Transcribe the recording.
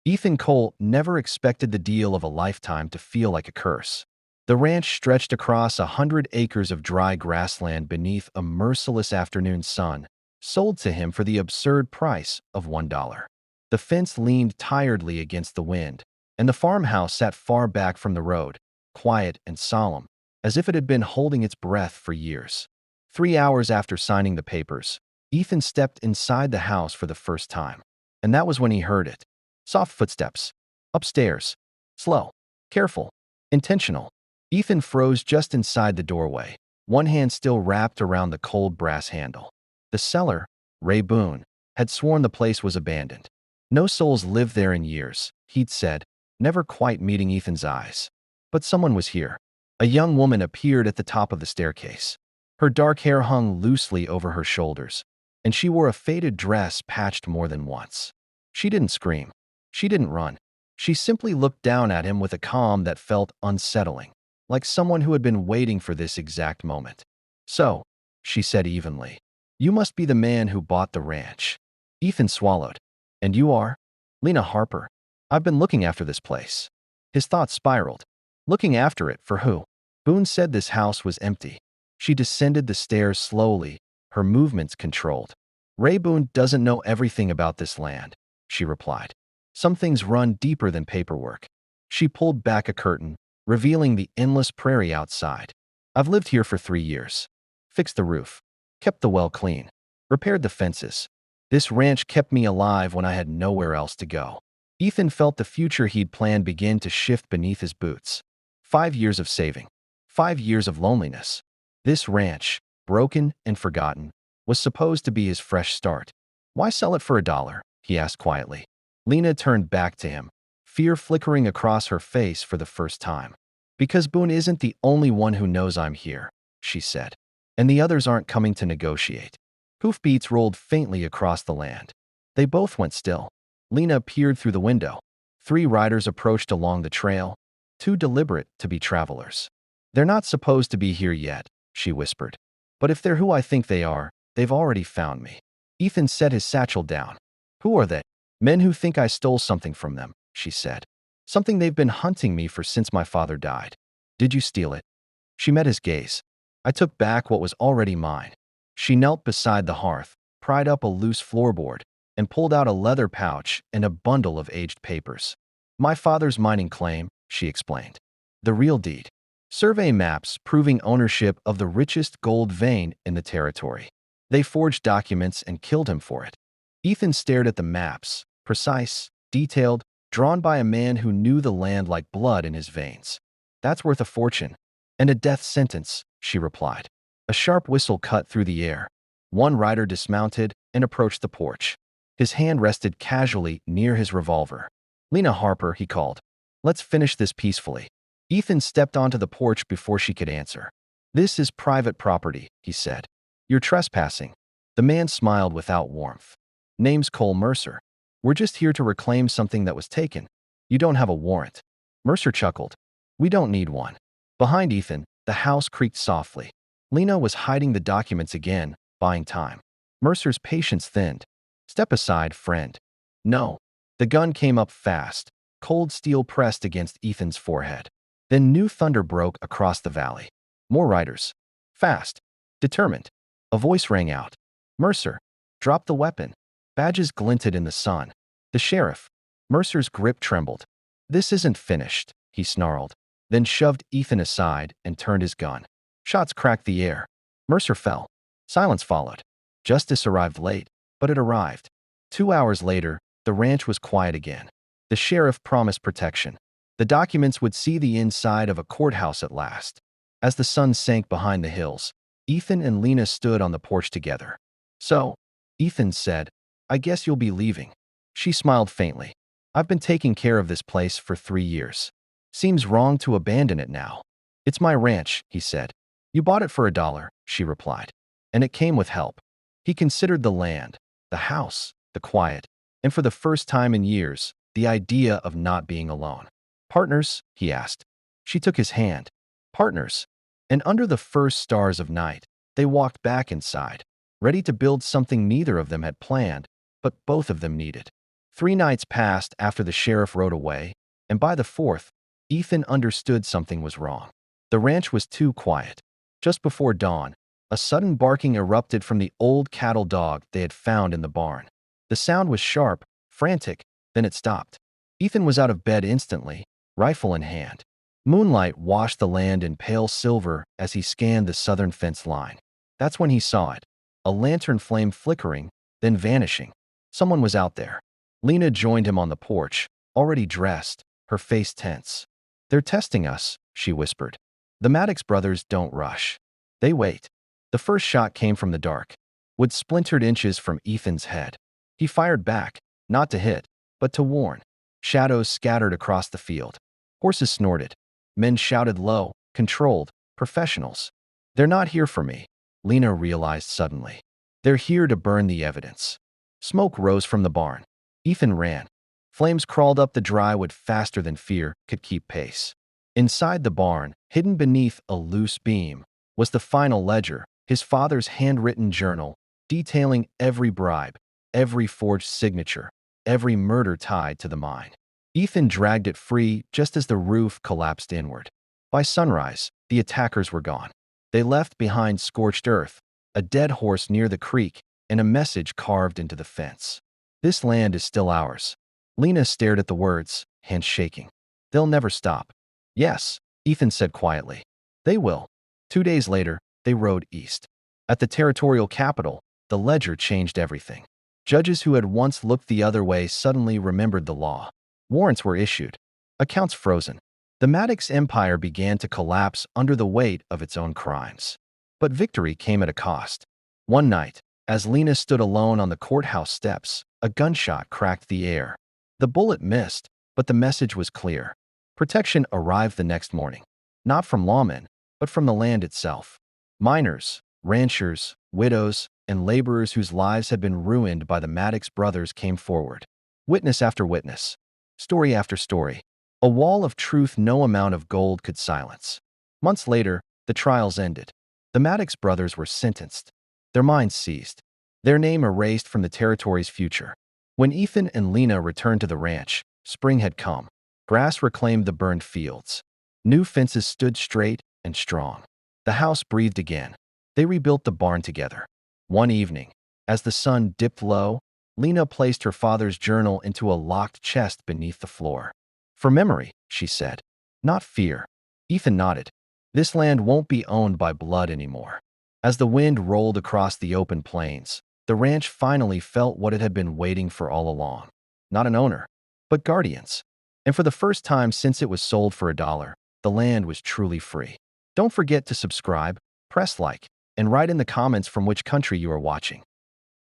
Ethan Cole never expected the deal of a lifetime to feel like a curse. The ranch stretched across 100 acres of dry grassland beneath a merciless afternoon sun, sold to him for the absurd price of $1. The fence leaned tiredly against the wind, and the farmhouse sat far back from the road, quiet and solemn, as if it had been holding its breath for years. 3 hours after signing the papers, Ethan stepped inside the house for the first time, and that was when he heard it. Soft footsteps. Upstairs. Slow. Careful. Intentional. Ethan froze just inside the doorway, one hand still wrapped around the cold brass handle. The seller, Ray Boone, had sworn the place was abandoned. No souls lived there in years, he'd said, never quite meeting Ethan's eyes. But someone was here. A young woman appeared at the top of the staircase. Her dark hair hung loosely over her shoulders, and she wore a faded dress patched more than once. She didn't scream. She didn't run. She simply looked down at him with a calm that felt unsettling, like someone who had been waiting for this exact moment. "So," she said evenly, "you must be the man who bought the ranch." Ethan swallowed. "And you are?" "Lena Harper. I've been looking after this place." His thoughts spiraled. Looking after it for who? Boone said this house was empty. She descended the stairs slowly, her movements controlled. "Ray Boone doesn't know everything about this land," she replied. "Some things run deeper than paperwork." She pulled back a curtain, revealing the endless prairie outside. "I've lived here for 3 years. Fixed the roof. Kept the well clean. Repaired the fences. This ranch kept me alive when I had nowhere else to go." Ethan felt the future he'd planned begin to shift beneath his boots. 5 years of saving. 5 years of loneliness. This ranch, broken and forgotten, was supposed to be his fresh start. "Why sell it for $1?" he asked quietly. Lena turned back to him, fear flickering across her face for the first time. "Because Boone isn't the only one who knows I'm here," she said. "And the others aren't coming to negotiate." Hoofbeats rolled faintly across the land. They both went still. Lena peered through the window. 3 riders approached along the trail, too deliberate to be travelers. "They're not supposed to be here yet," she whispered. "But if they're who I think they are, they've already found me." Ethan set his satchel down. "Who are they?" "Men who think I stole something from them," she said. "Something they've been hunting me for since my father died." "Did you steal it?" She met his gaze. "I took back what was already mine." She knelt beside the hearth, pried up a loose floorboard, and pulled out a leather pouch and a bundle of aged papers. "My father's mining claim," she explained. "The real deed. Survey maps proving ownership of the richest gold vein in the territory. They forged documents and killed him for it." Ethan stared at the maps, precise, detailed, drawn by a man who knew the land like blood in his veins. "That's worth a fortune." "And a death sentence," she replied. A sharp whistle cut through the air. One rider dismounted and approached the porch. His hand rested casually near his revolver. "Lena Harper," he called. "Let's finish this peacefully." Ethan stepped onto the porch before she could answer. "This is private property," he said. "You're trespassing." The man smiled without warmth. "Name's Cole Mercer. We're just here to reclaim something that was taken. You don't have a warrant." Mercer chuckled. "We don't need one." Behind Ethan, the house creaked softly. Lena was hiding the documents again, buying time. Mercer's patience thinned. "Step aside, friend." "No." The gun came up fast, cold steel pressed against Ethan's forehead. Then new thunder broke across the valley. More riders. Fast. Determined. A voice rang out. "Mercer, drop the weapon." Badges glinted in the sun. "The sheriff." Mercer's grip trembled. "This isn't finished," he snarled, then shoved Ethan aside and turned his gun. Shots cracked the air. Mercer fell. Silence followed. Justice arrived late, but it arrived. 2 hours later, the ranch was quiet again. The sheriff promised protection. The documents would see the inside of a courthouse at last. As the sun sank behind the hills, Ethan and Lena stood on the porch together. "So," Ethan said, "I guess you'll be leaving." She smiled faintly. "I've been taking care of this place for 3 years. Seems wrong to abandon it now." "It's my ranch," he said. "You bought it for $1," she replied. "And it came with help." He considered the land, the house, the quiet, and for the first time in years, the idea of not being alone. "Partners?" he asked. She took his hand. "Partners." And under the first stars of night, they walked back inside, ready to build something neither of them had planned, but both of them needed. 3 nights passed after the sheriff rode away, and by the fourth, Ethan understood something was wrong. The ranch was too quiet. Just before dawn, a sudden barking erupted from the old cattle dog they had found in the barn. The sound was sharp, frantic, then it stopped. Ethan was out of bed instantly, rifle in hand. Moonlight washed the land in pale silver as he scanned the southern fence line. That's when he saw it. A lantern flame flickering, then vanishing. Someone was out there. Lena joined him on the porch, already dressed, her face tense. "They're testing us," she whispered. The Maddox brothers don't rush. They wait. The first shot came from the dark, with splintered inches from Ethan's head. He fired back, not to hit, but to warn. Shadows scattered across the field. Horses snorted. Men shouted low, controlled, professionals. "They're not here for me," Lena realized suddenly. "They're here to burn the evidence." Smoke rose from the barn. Ethan ran. Flames crawled up the dry wood faster than fear could keep pace. Inside the barn, hidden beneath a loose beam, was the final ledger, his father's handwritten journal, detailing every bribe, every forged signature, every murder tied to the mine. Ethan dragged it free just as the roof collapsed inward. By sunrise, the attackers were gone. They left behind scorched earth, a dead horse near the creek, and a message carved into the fence. "This land is still ours." Lena stared at the words, hands shaking. "They'll never stop." "Yes," Ethan said quietly. "They will." 2 days later, they rode east. At the territorial capital, the ledger changed everything. Judges who had once looked the other way suddenly remembered the law. Warrants were issued. Accounts frozen. The Maddox empire began to collapse under the weight of its own crimes. But victory came at a cost. One night, as Lena stood alone on the courthouse steps, a gunshot cracked the air. The bullet missed, but the message was clear. Protection arrived the next morning. Not from lawmen, but from the land itself. Miners, ranchers, widows, and laborers whose lives had been ruined by the Maddox brothers came forward. Witness after witness. Story after story. A wall of truth no amount of gold could silence. Months later, the trials ended. The Maddox brothers were sentenced. Their minds seized. Their name erased from the territory's future. When Ethan and Lena returned to the ranch, spring had come. Grass reclaimed the burned fields. New fences stood straight and strong. The house breathed again. They rebuilt the barn together. One evening, as the sun dipped low, Lena placed her father's journal into a locked chest beneath the floor. "For memory," she said. "Not fear." Ethan nodded. "This land won't be owned by blood anymore." As the wind rolled across the open plains, the ranch finally felt what it had been waiting for all along. Not an owner, but guardians. And for the first time since it was sold for $1, the land was truly free. Don't forget to subscribe, press like, and write in the comments from which country you are watching.